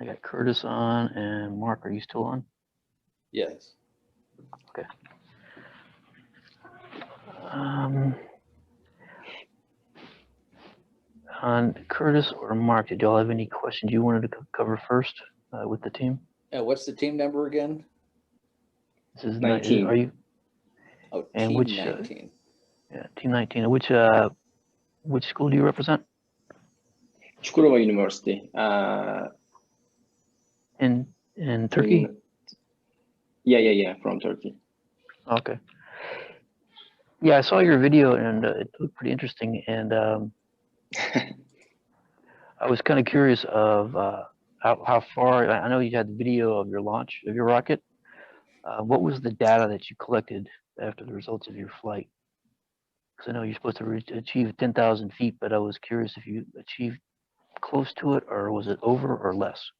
I got Curtis on, and Mark, are you still on? Yes. Okay. Um, on Curtis or Mark, did y'all have any questions you wanted to cover first with the team? What's the team number again? This is 19. Are you? Oh, And team which? 19. Yeah, team 19. Which school do you represent? Cukurova University. In Turkey? Yeah, from Turkey. Okay. Yeah, I saw your video and it looked pretty interesting. And I was kind of curious of how far. I know you had the video of your launch of your rocket. What was the data that you collected after the results of your flight? Because I know you're supposed to achieve 10,000 feet, but I was curious if you achieved close to it, or was it over or less?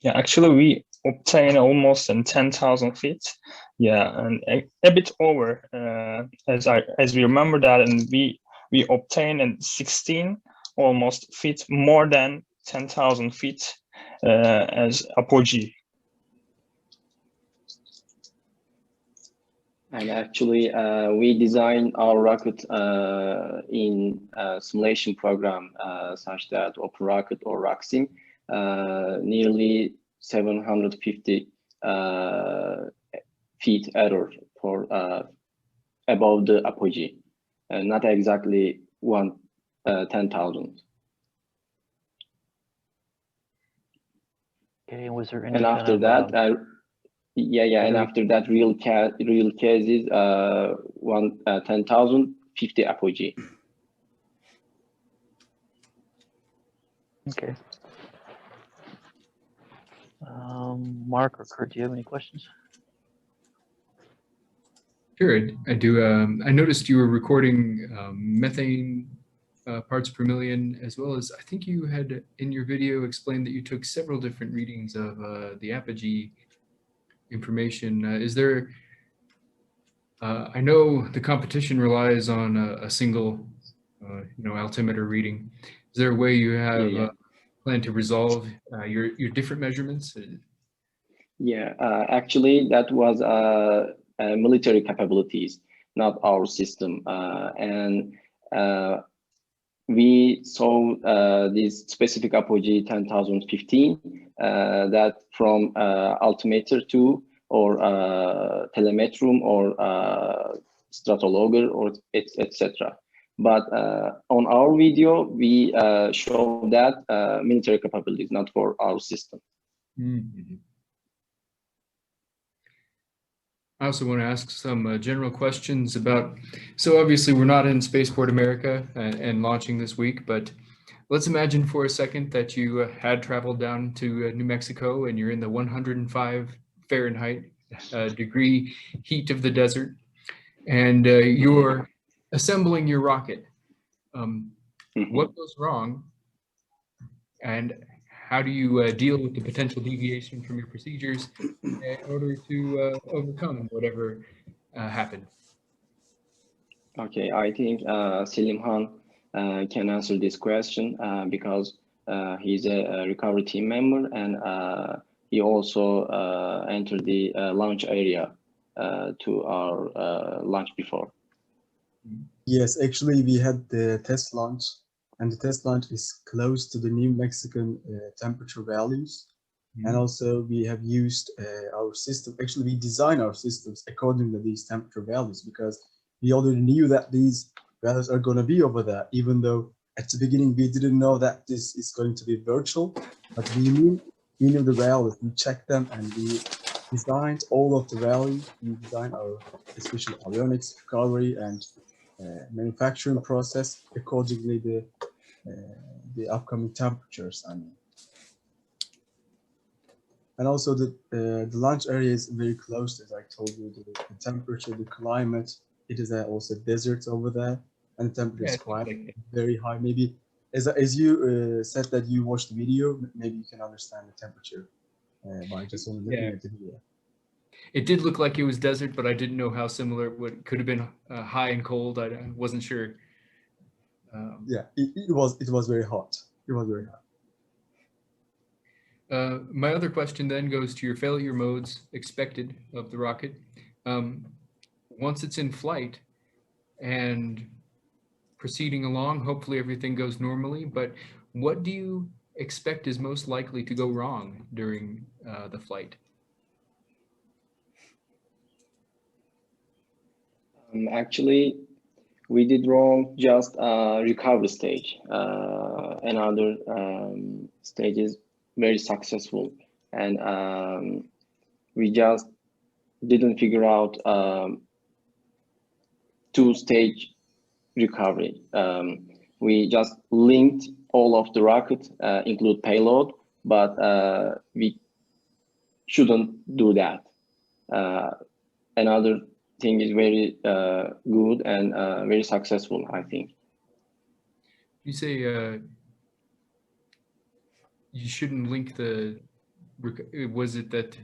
Yeah, actually, we obtained almost 10,000 feet. Yeah, and a bit over, as we remember that, and we obtained 16 almost feet more than 10,000 feet as apogee. And actually, we designed our rocket in a simulation program such that Open Rocket or RockSim, nearly 750 feet error for above the apogee, not exactly 10,000. Okay, was there any? And after that, and after that, real case is 10,050 apogee. Okay. Mark or Kurt, do you have any questions? Sure, I do. I noticed you were recording methane parts per million, as well as I think you had in your video explained that you took several different readings of the apogee information. Is there? I know the competition relies on a single, altimeter reading. Is there a way you have plan to resolve your different measurements? Yeah, actually, that was military capabilities, not our system, and we saw this specific apogee 10,015 that from altimeter to or telemetrum or stratologger or etc. But on our video, we show that military capabilities, not for our system. Mm-hmm. I also want to ask some general questions about, so obviously we're not in Spaceport America and launching this week, but let's imagine for a second that you had traveled down to New Mexico and you're in the 105 Fahrenheit degree heat of the desert, and you're assembling your rocket. What goes wrong, and how do you deal with the potential deviation from your procedures in order to overcome whatever happened? Okay, I think Selim Han can answer this question because he's a recovery team member, and he also entered the launch area to our launch before. Yes, actually we had the test launch, and the test launch is close to the New Mexican temperature values. And also we have used our system. Actually, we design our systems according to these temperature values because we already knew that these values are going to be over there, even though at the beginning we didn't know that this is going to be virtual, but we knew the values. We checked them and we designed all of the values. We designed our especially avionics, recovery, and manufacturing process accordingly the upcoming temperatures. I mean. And also the launch area is very close, as I told you, the temperature, the climate, it is also desert over there, and the temperature is quite very high. Maybe as you said that you watched the video, maybe you can understand the temperature by just only looking at the video. It did look like it was desert, but I didn't know how similar it could have been high and cold. I wasn't sure. Yeah, it was very hot. It was very hot. My other question then goes to your failure modes expected of the rocket. Once it's in flight and proceeding along, hopefully everything goes normally, but what do you expect is most likely to go wrong during the flight? Actually, we did wrong just recovery stage. Another stage is very successful, and we just didn't figure out two-stage recovery. We just linked all of the rocket, include payload, but we shouldn't do that. Another thing is very good and very successful, I think. You say you shouldn't link the, was it that,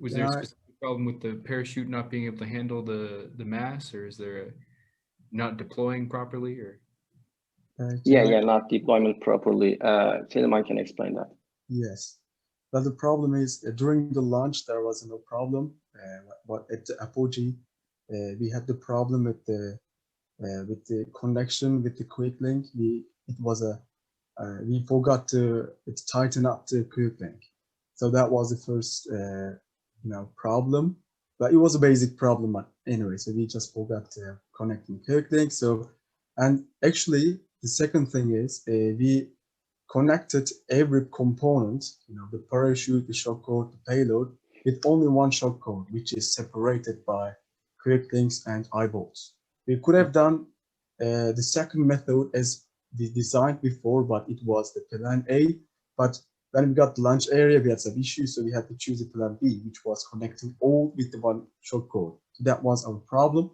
was there a specific problem with the parachute not being able to handle the mass, or is there a not deploying properly, or? Yeah, not deployment properly. Selim, I can explain that. Yes, but the problem is during the launch there was no problem. But at the apogee, we had the problem with the connection with the quick link. We forgot to tighten up the quick link, so that was the first problem. But it was a basic problem anyway, so we just forgot to connect the quick link. So, and actually the second thing is we connected every component, the parachute, the shock cord, the payload, with only one shock cord, which is separated by quick links and eye bolts. We could have done the second method as we designed before, but it was the plan A. But when we got the launch area, we had some issues, so we had to choose the plan B, which was connecting all with the one shock cord. So that was our problem.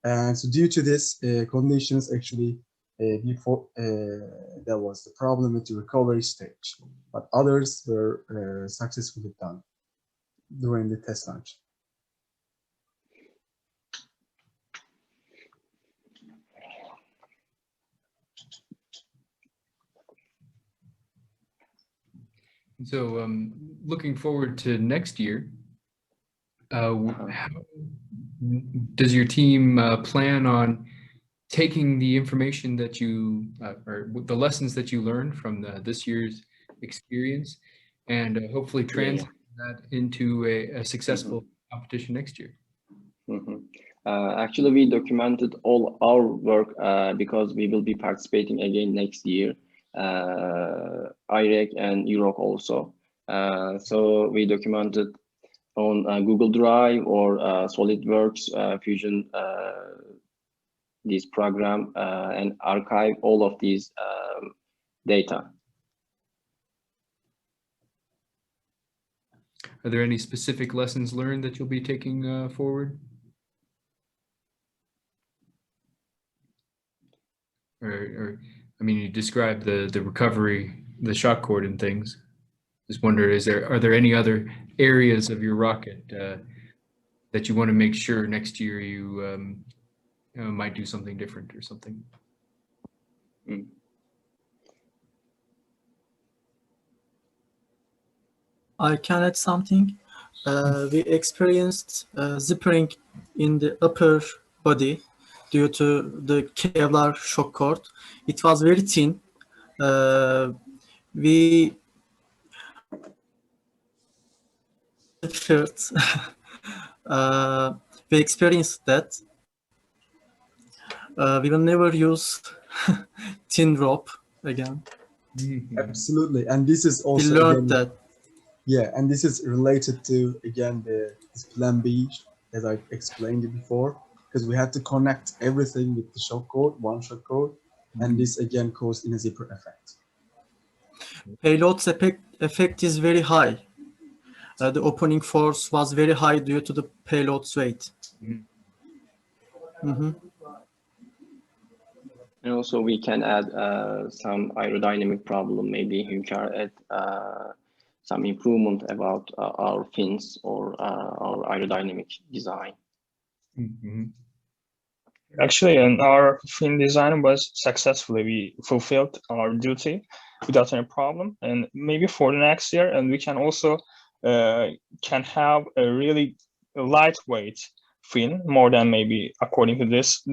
And so due to this conditions, actually, before there was the problem with the recovery stage, but others were successfully done during the test launch. So looking forward to next year, how does your team plan on taking the information that you, or the lessons that you learned from this year's experience, and hopefully translate that into a successful competition next year? Actually, we documented all our work because we will be participating again next year, IREC and EUROC also. So we documented on Google Drive or SolidWorks, Fusion, this program, and archive all of these data. Are there any specific lessons learned that you'll be taking forward? Or I mean, you described the recovery, the shock cord and things. Just wonder, are there any other areas of your rocket that you want to make sure next year you might do something different or something? I can add something. We experienced zippering in the upper body due to the Kevlar shock cord. It was very thin. We we experienced that. We will never use thin rope again. Absolutely, and this is also We learned that. Yeah, and this is related to again this plan B, as I explained it before, because we had to connect everything with the shock cord, one shock cord, and this again caused in a zipper effect. Payload's effect is very high. The opening force was very high due to the payload's weight. And also we can add some aerodynamic problem, maybe Hünkar at some improvement about our fins or our aerodynamic design. Mhm. Actually, and our fin design was successfully. We fulfilled our duty without any problem. And maybe for the next year, and we can also can have a really lightweight fin, more than maybe according to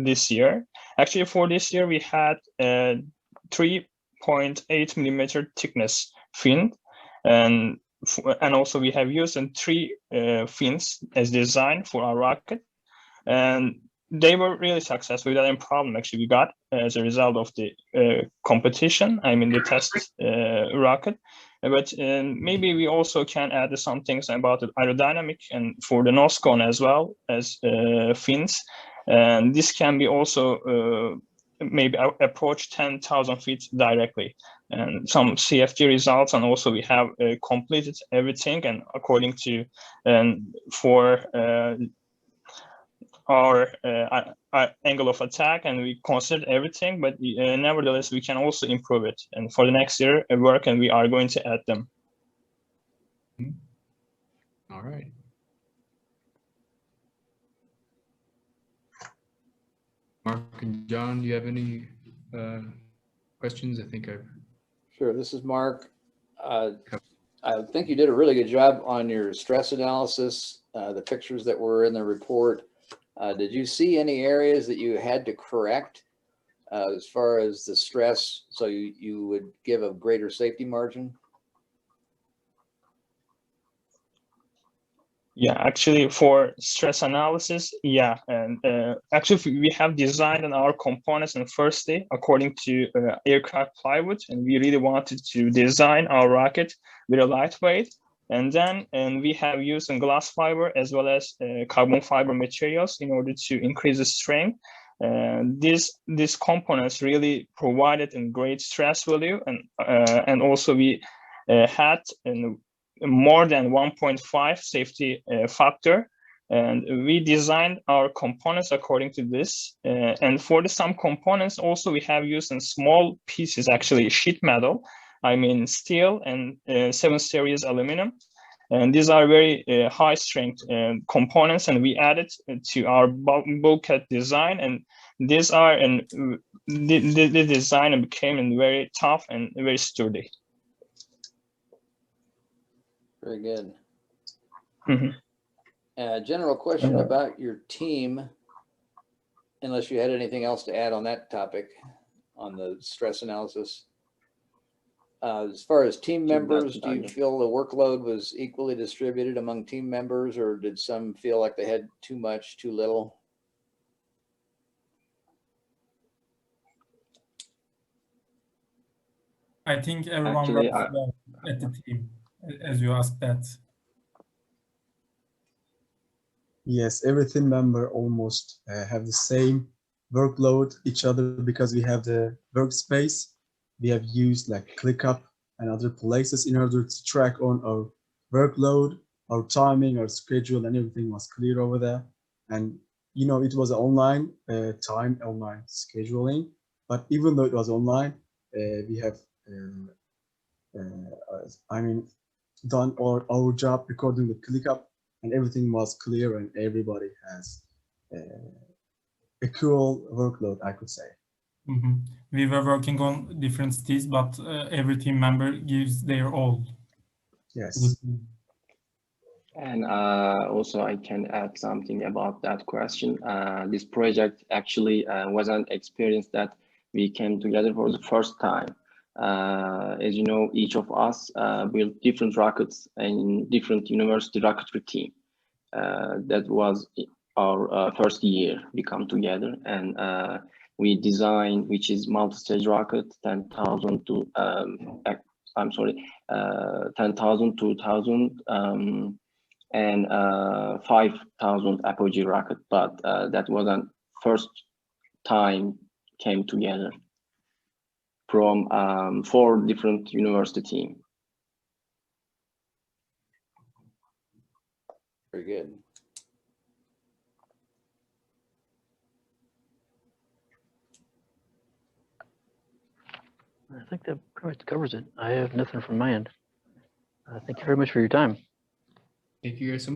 this year. Actually, for this year, we had 3.8 millimeter thickness fin, and also we have used 3 fins as design for our rocket, and they were really successful without any problem. Actually, we got as a result of the competition. I mean, the test rocket. But maybe we also can add some things about the aerodynamic and for the nose cone as well as fins. And this can be also maybe approach 10,000 feet directly. And some CFD results, and also we have completed everything. And according to for our angle of attack, and we considered everything, but nevertheless we can also improve it, and for the next year work, and we are going to add them. All right. Mark and John, do you have any questions? I think I've. Sure, this is Mark. I think you did a really good job on your stress analysis, the pictures that were in the report. Did you see any areas that you had to correct as far as the stress, so you would give a greater safety margin? Yeah, actually for stress analysis, yeah, and actually we have designed our components in first day according to aircraft plywood, and we really wanted to design our rocket with a lightweight, and then we have used glass fiber as well as carbon fiber materials in order to increase the strength. These components really provided a great stress value, and also we had more than 1.5 safety factor, and we designed our components according to this. And for some components also we have used in small pieces, actually sheet metal, I mean steel, and 7 series aluminum, and these are very high strength components, and we added to our bulkhead design, and these are the design became very tough and very sturdy. Very good. Mm-hmm. General question about your team, unless you had anything else to add on that topic, on the stress analysis. As far as team members, do you feel the workload was equally distributed among team members, or did some feel like they had too much, too little? I think everyone Actually, works well at the team, as you asked that. Yes, every team member almost have the same workload each other, because we have the workspace. We have used like ClickUp and other places in order to track on our workload, our timing, our schedule, and everything was clear over there. And you know, it was online online scheduling, but even though it was online, we have I mean, done our job according to ClickUp, and everything was clear, and everybody has equal workload, I could say. Mm-hmm. We were working on different cities, but every team member gives their all. Yes. And also I can add something about that question. This project actually was an experience that we came together for the first time. As you know, each of us built different rockets in different university rocketry team. That was our first year we come together, and we designed, which is multi-stage rocket, 10,000 to I'm sorry, 10,000, 2,000, and 5,000 apogee rocket. But that wasn't first time came together from 4 different university teams. Very good. I think that pretty much covers it. I have nothing from my end. Thank you very much for your time. Thank you guys so much.